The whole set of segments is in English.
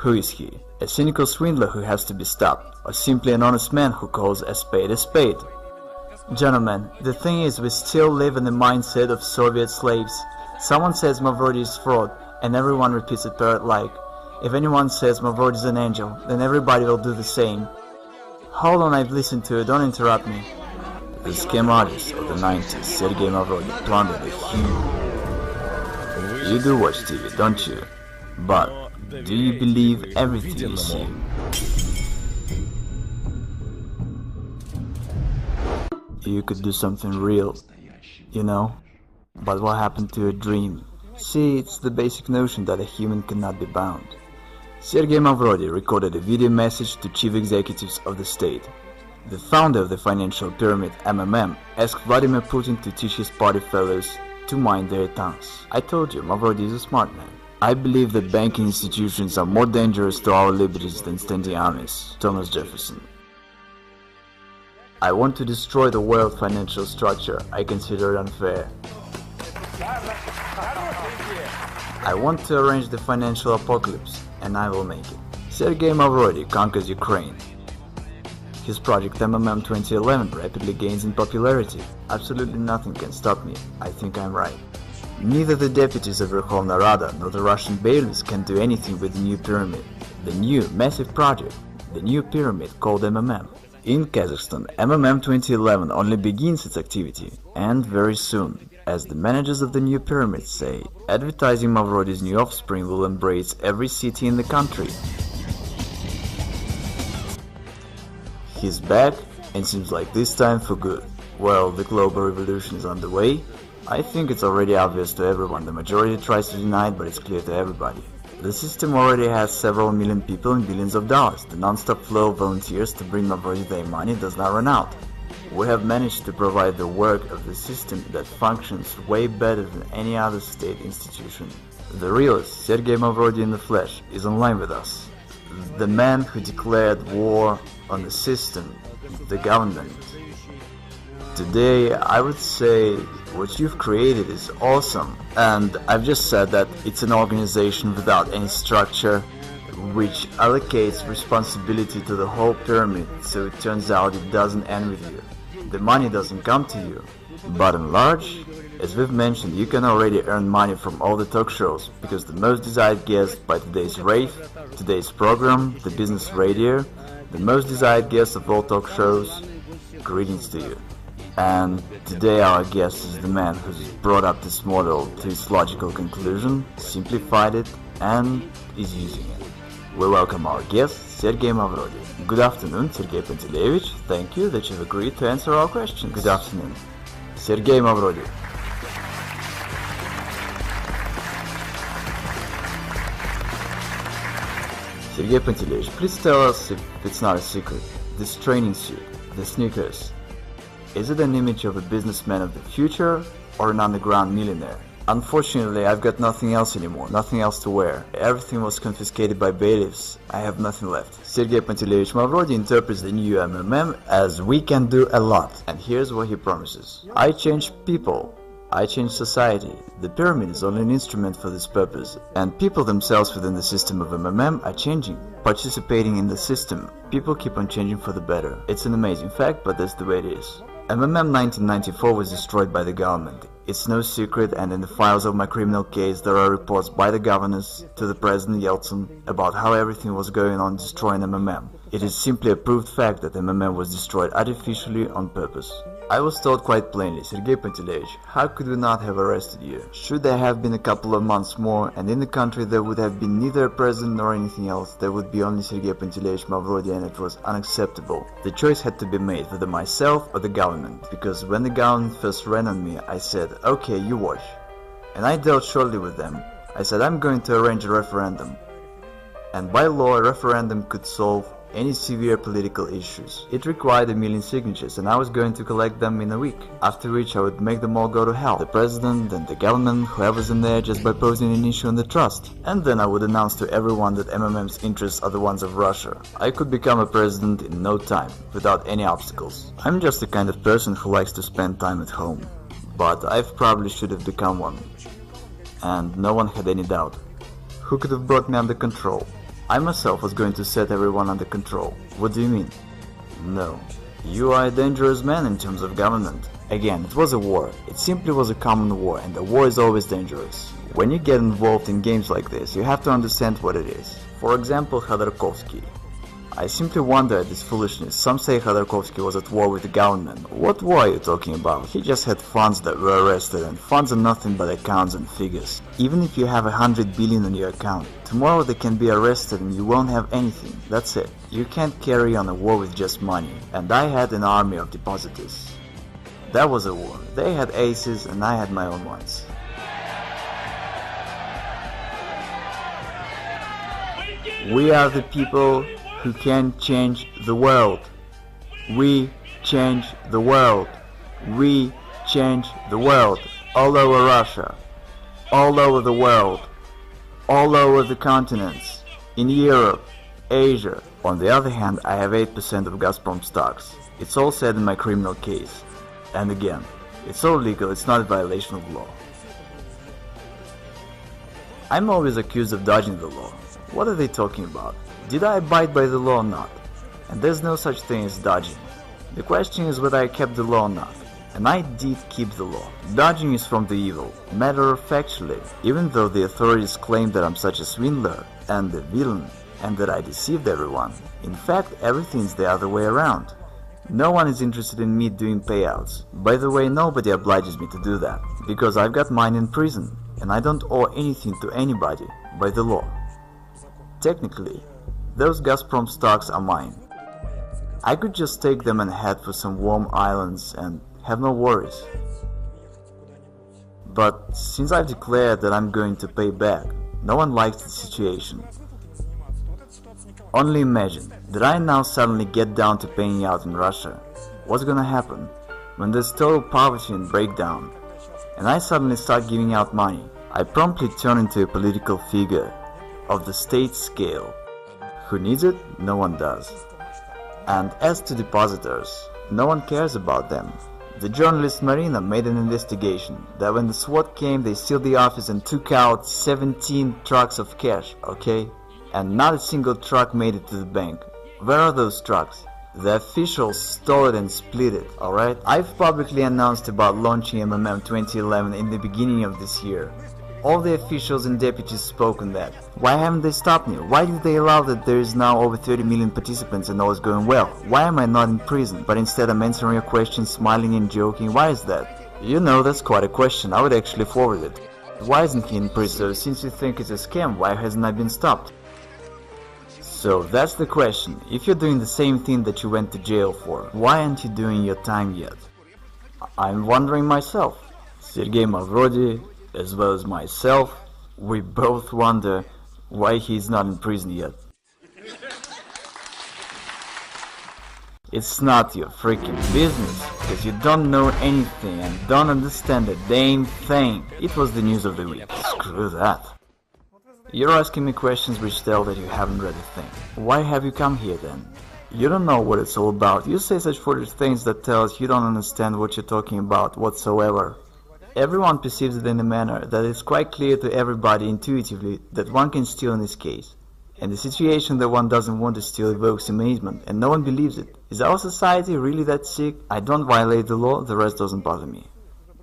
Who is he? A cynical swindler who has to be stopped, or simply an honest man who calls a spade a spade? Gentlemen, the thing is, we still live in the mindset of Soviet slaves. Someone says Mavrodi is fraud, and everyone repeats it parrot-like. If anyone says Mavrodi is an angel, then everybody will do the same. Hold on, I've listened to it, don't interrupt me. The scam artist of the 90s, Sergey Mavrodi, plundered a huge... You do watch TV, don't you? But do you believe everything you see? You could do something real, you know? But what happened to your dream? See, it's the basic notion that a human cannot be bound. Sergey Mavrodi recorded a video message to chief executives of the state. The founder of the financial pyramid, MMM, asked Vladimir Putin to teach his party fellows to mind their tongues. I told you, Mavrodi is a smart man. I believe that banking institutions are more dangerous to our liberties than standing armies. Thomas Jefferson. I want to destroy the world financial structure I consider unfair. I want to arrange the financial apocalypse, and I will make it. Sergey Mavrodi conquers Ukraine. His project MMM 2011 rapidly gains in popularity. Absolutely nothing can stop me. I think I'm right. Neither the deputies of Verkhovna Rada nor the Russian bailiffs can do anything with the new pyramid. The new, massive project, the new pyramid called MMM. In Kazakhstan, MMM 2011 only begins its activity, and very soon, as the managers of the new pyramid say, advertising Mavrodi's new offspring will embrace every city in the country. He's back, and seems like this time for good. Well, the global revolution is underway. I think it's already obvious to everyone. The majority tries to deny it, but it's clear to everybody. The system already has several million people and billions of dollars. The non-stop flow of volunteers to bring Mavrodi their money does not run out. We have managed to provide the work of the system that functions way better than any other state institution. The realist, Sergey Mavrodi in the flesh, is online with us. The man who declared war on the system, the government. Today, I would say what you've created is awesome, and I've just said that it's an organization without any structure, which allocates responsibility to the whole pyramid, so it turns out it doesn't end with you. The money doesn't come to you. Bottom large, as we've mentioned, you can already earn money from all the talk shows, because the most desired guest by today's rave, today's program, the business radio, the most desired guest of all talk shows, greetings to you. And today our guest is the man who's brought up this model to its logical conclusion, simplified it, and is using it. We welcome our guest, Sergey Mavrodi. Good afternoon, Sergey Pantelevich. Thank you that you've agreed to answer our questions. Good afternoon. Sergey Mavrodi. Sergey Pantelevich, please tell us, if it's not a secret, this training suit, the sneakers, is it an image of a businessman of the future or an underground millionaire? Unfortunately, I've got nothing else anymore, nothing else to wear. Everything was confiscated by bailiffs. I have nothing left. Sergey Pantelevich Mavrodi interprets the new MMM as we can do a lot. And here's what he promises. I change people. I change society. The pyramid is only an instrument for this purpose. And people themselves within the system of MMM are changing, participating in the system. People keep on changing for the better. It's an amazing fact, but that's the way it is. MMM 1994 was destroyed by the government. It's no secret, and in the files of my criminal case there are reports by the governors to the President Yeltsin about how everything was going on destroying MMM. It is simply a proved fact that MMM was destroyed artificially on purpose. I was told quite plainly, Sergey Pantelevich, how could we not have arrested you? Should there have been a couple of months more, and in the country there would have been neither a president nor anything else, there would be only Sergey Pantelevich Mavrodi, and it was unacceptable. The choice had to be made, whether myself or the government, because when the government first ran on me, I said, okay, you watch. And I dealt shortly with them. I said, I'm going to arrange a referendum. And by law, a referendum could solve any severe political issues. It required 1 million signatures, and I was going to collect them in a week, after which I would make them all go to hell. The president and the government, whoever's in there, just by posing an issue on the trust. And then I would announce to everyone that MMM's interests are the ones of Russia. I could become a president in no time, without any obstacles. I'm just the kind of person who likes to spend time at home. But I probably should have become one. And no one had any doubt. Who could have brought me under control? I myself was going to set everyone under control. What do you mean? No. You are a dangerous man in terms of government. Again, it was a war. It simply was a common war, and a war is always dangerous. When you get involved in games like this, you have to understand what it is. For example, Khodorkovsky. I simply wonder at this foolishness. Some say Khodorkovsky was at war with the government. What war are you talking about? He just had funds that were arrested, and funds are nothing but accounts and figures. Even if you have 100 billion on your account, tomorrow they can be arrested and you won't have anything. That's it. You can't carry on a war with just money. And I had an army of depositors. That was a war. They had aces and I had my own ones. We are the people who can change the world. We change the world. We change the world. All over Russia. All over the world. All over the continents. In Europe. Asia. On the other hand, I have 8% of Gazprom stocks. It's all said in my criminal case. And again, it's all legal, it's not a violation of law. I'm always accused of dodging the law. What are they talking about? Did I abide by the law or not? And there's no such thing as dodging. The question is whether I kept the law or not. And I did keep the law. Dodging is from the evil. Matter of factually, even though the authorities claim that I'm such a swindler and a villain and that I deceived everyone, in fact everything's the other way around. No one is interested in me doing payouts. By the way, nobody obliges me to do that, because I've got mine in prison, and I don't owe anything to anybody by the law. Technically, those Gazprom stocks are mine. I could just take them and head for some warm islands and have no worries. But since I've declared that I'm going to pay back, no one likes the situation. Only imagine that I now suddenly get down to paying out in Russia. What's gonna happen when there's total poverty and breakdown, and I suddenly start giving out money? I promptly turn into a political figure of the state scale. Who needs it? No one does. And as to depositors, no one cares about them. The journalist Marina made an investigation that when the SWAT came, they sealed the office and took out 17 trucks of cash, okay? And not a single truck made it to the bank. Where are those trucks? The officials stole it and split it, alright? I've publicly announced about launching MMM 2011 in the beginning of this year. All the officials and deputies spoke on that. Why haven't they stopped me? Why did they allow that there is now over 30 million participants and all is going well? Why am I not in prison, but instead I'm answering your questions, smiling and joking? Why is that? You know, that's quite a question. I would actually forward it. Why isn't he in prison? So since you think it's a scam, why hasn't I been stopped? So that's the question. If you're doing the same thing that you went to jail for, why aren't you doing your time yet? I'm wondering myself. Sergey Mavrodi, as well as myself, we both wonder why he's not in prison yet. It's not your freaking business, because you don't know anything and don't understand a damn thing. It was the news of the week. Screw that. You're asking me questions which tell that you haven't read a thing. Why have you come here then? You don't know what it's all about. You say such foolish things that tell us you don't understand what you're talking about whatsoever. Everyone perceives it in a manner that is quite clear to everybody intuitively that one can steal in this case. And the situation that one doesn't want to steal evokes amazement, and no one believes it. Is our society really that sick? I don't violate the law, the rest doesn't bother me.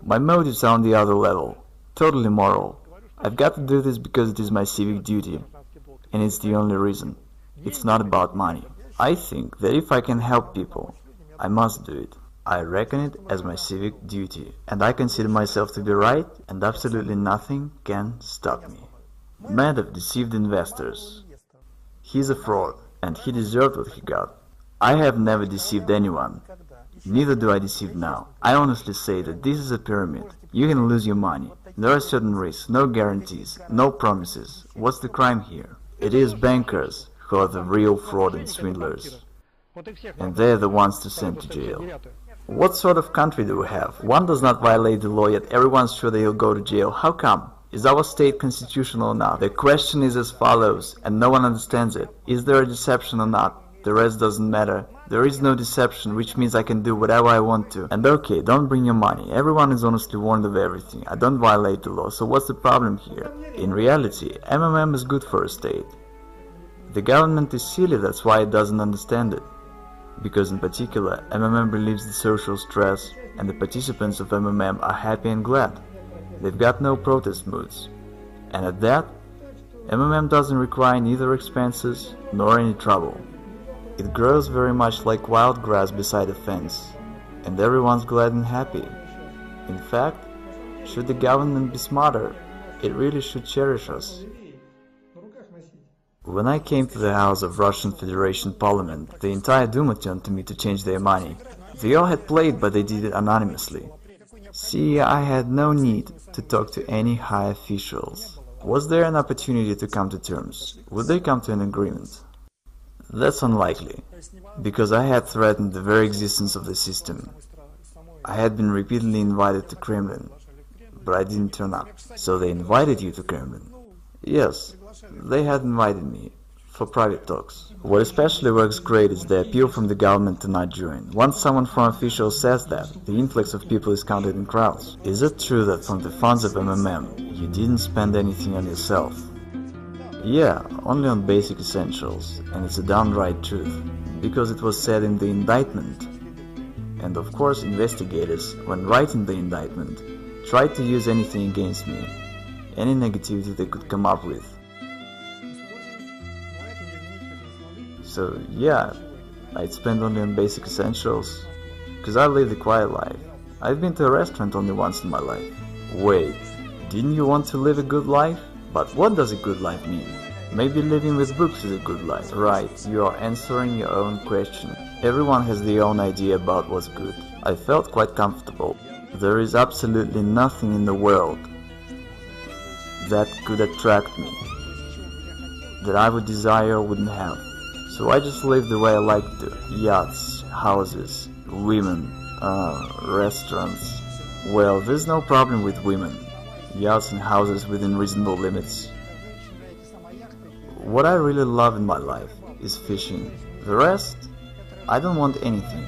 My motives are on the other level. Totally moral. I've got to do this because it is my civic duty, and it's the only reason. It's not about money. I think that if I can help people, I must do it. I reckon it as my civic duty, and I consider myself to be right, and absolutely nothing can stop me. Madoff deceived investors. He's a fraud, and he deserved what he got. I have never deceived anyone. Neither do I deceive now. I honestly say that this is a pyramid. You can lose your money. There are certain risks, no guarantees, no promises. What's the crime here? It is bankers who are the real fraud and swindlers. And they're the ones to send to jail. What sort of country do we have? One does not violate the law, yet everyone's sure they'll go to jail. How come? Is our state constitutional or not? The question is as follows, and no one understands it. Is there a deception or not? The rest doesn't matter. There is no deception, which means I can do whatever I want to. And okay, don't bring your money. Everyone is honestly warned of everything. I don't violate the law, so what's the problem here? In reality, MMM is good for a state. The government is silly, that's why it doesn't understand it. Because in particular, MMM relieves the social stress, and the participants of MMM are happy and glad. They've got no protest moods. And at that, MMM doesn't require neither expenses nor any trouble. It grows very much like wild grass beside a fence, and everyone's glad and happy. In fact, should the government be smarter, it really should cherish us. When I came to the house of Russian Federation Parliament, the entire Duma turned to me to change their money. They all had played, but they did it anonymously. See, I had no need to talk to any high officials. Was there an opportunity to come to terms? Would they come to an agreement? That's unlikely, because I had threatened the very existence of the system. I had been repeatedly invited to Kremlin, but I didn't turn up. So they invited you to Kremlin? Yes, they had invited me, for private talks. What especially works great is the appeal from the government to not join. Once someone from officials says that, the influx of people is counted in crowds. Is it true that from the funds of MMM, you didn't spend anything on yourself? Yeah, only on basic essentials, and it's a downright truth, because it was said in the indictment. And of course investigators, when writing the indictment, tried to use anything against me, any negativity they could come up with. So yeah, I'd spend only on basic essentials, because I live the quiet life. I've been to a restaurant only once in my life. Wait, didn't you want to live a good life? But what does a good life mean? Maybe living with books is a good life. Right, you are answering your own question. Everyone has their own idea about what's good. I felt quite comfortable. There is absolutely nothing in the world that could attract me, that I would desire or wouldn't have. So I just live the way I like to. Yachts, houses, women, restaurants. Well, there's no problem with women, yachts and houses within reasonable limits. What I really love in my life is fishing. The rest, I don't want anything,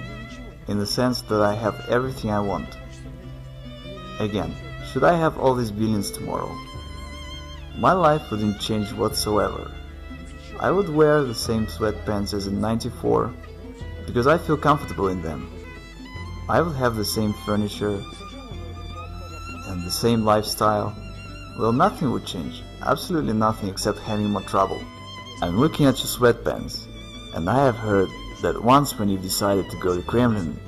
in the sense that I have everything I want. Again, should I have all these billions tomorrow, my life wouldn't change whatsoever. I would wear the same sweatpants as in '94 because I feel comfortable in them. I would have the same furniture and the same lifestyle. Well, nothing would change, absolutely nothing except having more trouble. I'm looking at your sweatpants, and I have heard that once when you decided to go to Kremlin,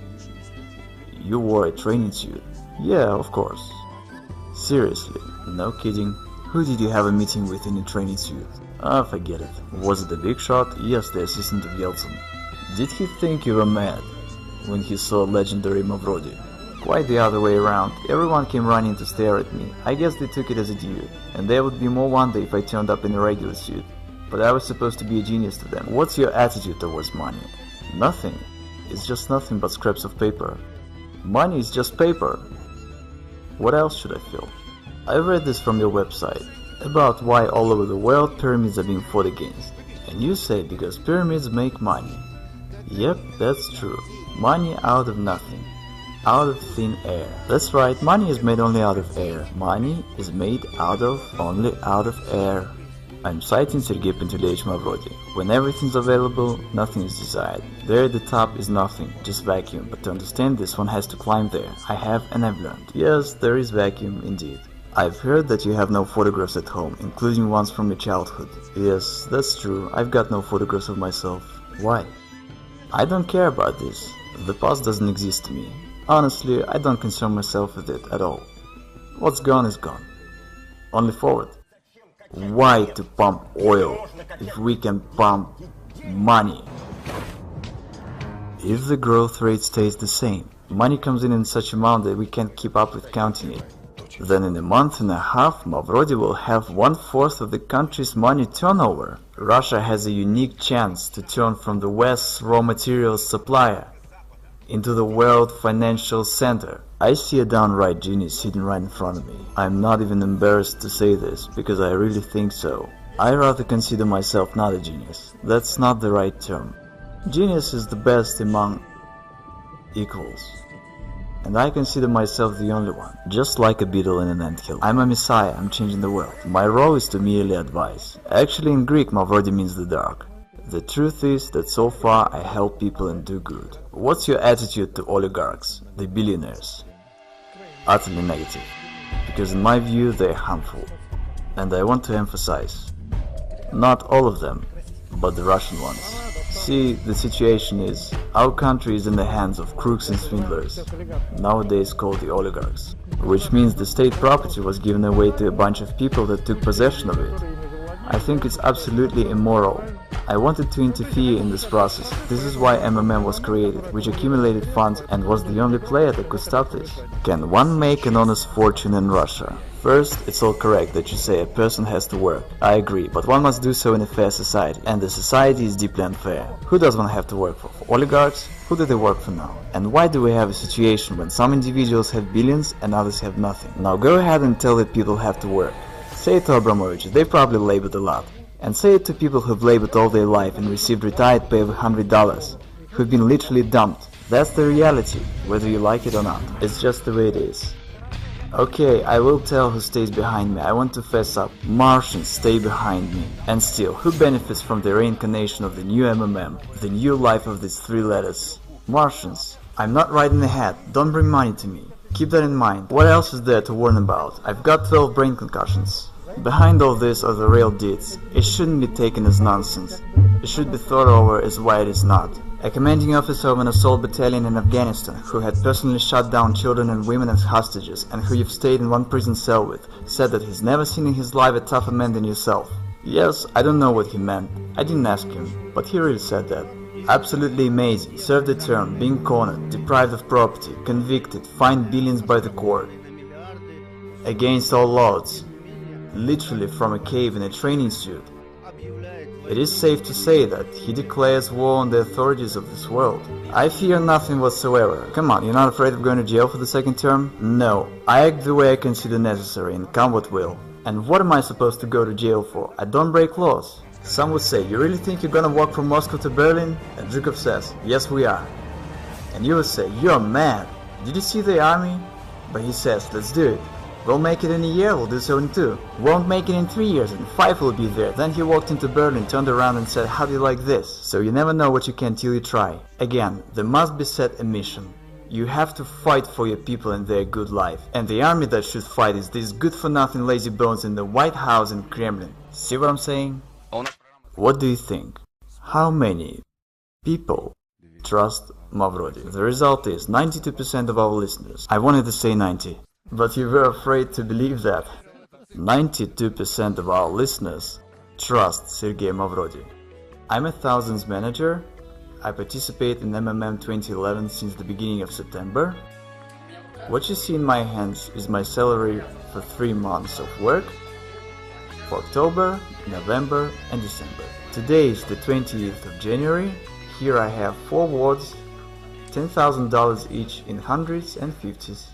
you wore a training suit. Yeah, of course. Seriously, no kidding. Who did you have a meeting with in a training suit? Ah, forget it. Was it the big shot? Yes, the assistant of Yeltsin. Did he think you were mad when he saw legendary Mavrodi? Quite the other way around. Everyone came running to stare at me. I guess they took it as a due, and there would be more wonder if I turned up in a regular suit. But I was supposed to be a genius to them. What's your attitude towards money? Nothing. It's just nothing but scraps of paper. Money is just paper. What else should I feel? I read this from your website, about why all over the world pyramids are being fought against. And you say because pyramids make money. Yep, that's true. Money out of nothing. Out of thin air. That's right, money is made only out of air. Money is made only out of air. I'm citing Sergey Mavrodi. When everything's available, nothing is desired. There at the top is nothing, just vacuum. But to understand this, one has to climb there. I have and I've learned. Yes, there is vacuum indeed. I've heard that you have no photographs at home, including ones from your childhood. Yes, that's true. I've got no photographs of myself. Why? I don't care about this. The past doesn't exist to me. Honestly, I don't concern myself with it at all. What's gone is gone. Only forward. Why to pump oil if we can pump money? If the growth rate stays the same, money comes in such amount that we can't keep up with counting it. Then in a month and a half, Mavrodi will have 1/4 of the country's money turnover. Russia has a unique chance to turn from the West's raw materials supplier into the world financial center. I see a downright genius sitting right in front of me. I'm not even embarrassed to say this, because I really think so. I rather consider myself not a genius. That's not the right term. Genius is the best among equals. And I consider myself the only one, just like a beetle in an anthill. I'm a messiah, I'm changing the world. My role is to merely advise. Actually in Greek, Mavrodi means the dark. The truth is that so far I help people and do good. What's your attitude to oligarchs, the billionaires? Utterly negative, because in my view they are harmful. And I want to emphasize, not all of them, but the Russian ones. See, the situation is, our country is in the hands of crooks and swindlers, nowadays called the oligarchs, which means the state property was given away to a bunch of people that took possession of it. I think it's absolutely immoral. I wanted to interfere in this process. This is why MMM was created, which accumulated funds and was the only player that could stop this. Can one make an honest fortune in Russia? First, it's all correct that you say a person has to work. I agree, but one must do so in a fair society, and the society is deeply unfair. Who does one have to work for? For oligarchs? Who do they work for now? And why do we have a situation when some individuals have billions and others have nothing? Now go ahead and tell that people have to work. Say it to Abramovich, they probably labored a lot. And say it to people who've labored all their life and received retired pay of $100, who've been literally dumped. That's the reality, whether you like it or not. It's just the way it is. Okay, I will tell who stays behind me. I want to fess up. Martians stay behind me. And still, who benefits from the reincarnation of the new MMM, the new life of these three letters? Martians. I'm not riding ahead. Don't bring money to me. Keep that in mind. What else is there to warn about? I've got 12 brain concussions. Behind all this are the real deeds. It shouldn't be taken as nonsense. It should be thought over as why it is not. A commanding officer of an assault battalion in Afghanistan, who had personally shot down children and women as hostages, and who you've stayed in one prison cell with, said that he's never seen in his life a tougher man than yourself. Yes, I don't know what he meant. I didn't ask him, but he really said that. Absolutely amazing. Served a term, being cornered, deprived of property, convicted, fined billions by the court. Against all odds. Literally from a cave in a training suit. It is safe to say that he declares war on the authorities of this world. I fear nothing whatsoever. Come on, you're not afraid of going to jail for the second term? No, I act the way I consider necessary and come what will. And what am I supposed to go to jail for? I don't break laws. Some would say, you really think you're gonna walk from Moscow to Berlin? And Zhukov says, yes we are. And you would say, you're mad. Did you see the army? But he says, let's do it. We'll make it in a year, we'll do so in 2. Won't make it in 3 years, and 5 will be there. Then he walked into Berlin, turned around and said, how do you like this? So you never know what you can till you try. Again, there must be set a mission. You have to fight for your people and their good life. And the army that should fight is these good-for-nothing lazy bones in the White House and Kremlin. See what I'm saying? What do you think? How many people trust Mavrodi? The result is 92% of our listeners. I wanted to say 90. But you were afraid to believe that. 92% of our listeners trust Sergey Mavrodi. I'm a thousands manager. I participate in MMM 2011 since the beginning of September. What you see in my hands is my salary for 3 months of work for October, November and December. Today is the 20th of January. Here I have 4 wards, $10,000 each in hundreds and fifties.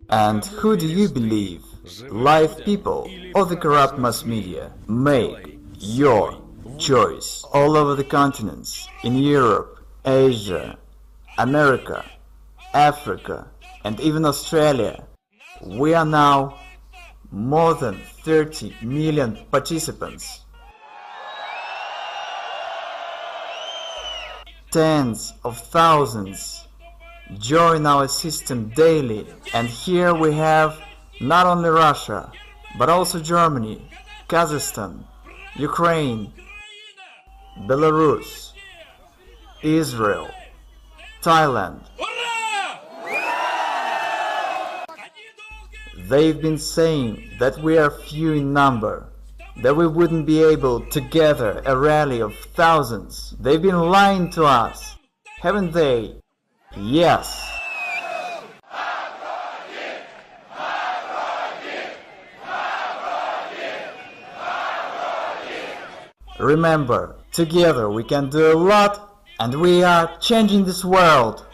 And who do you believe? Live people or the corrupt mass media? Make your choice. All over the continents, in Europe, Asia, America, Africa, and even Australia, we are now more than 30 million participants. Tens of thousands join our system daily, and here we have not only Russia, but also Germany, Kazakhstan, Ukraine, Belarus, Israel, Thailand. They've been saying that we are few in number, that we wouldn't be able to gather a rally of thousands. They've been lying to us, haven't they? Yes. Remember, together we can do a lot, and we are changing this world.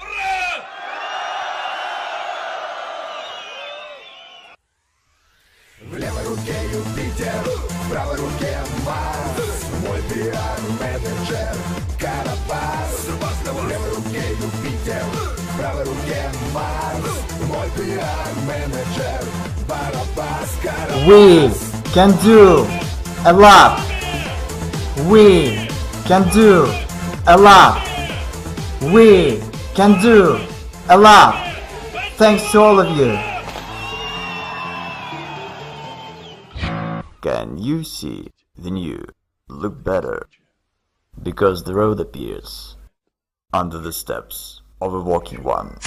В левой руке Юпитер, в правой руке Марс. Мой пиар-менеджер Карапас. В левой руке Юпитер, в правой руке Марс. Мой пиар-менеджер Барабас. We can do a lot. We can do a lot. We can do a lot. Thanks to all of you. Can you see the new look better? Because the road appears under the steps of a walking one.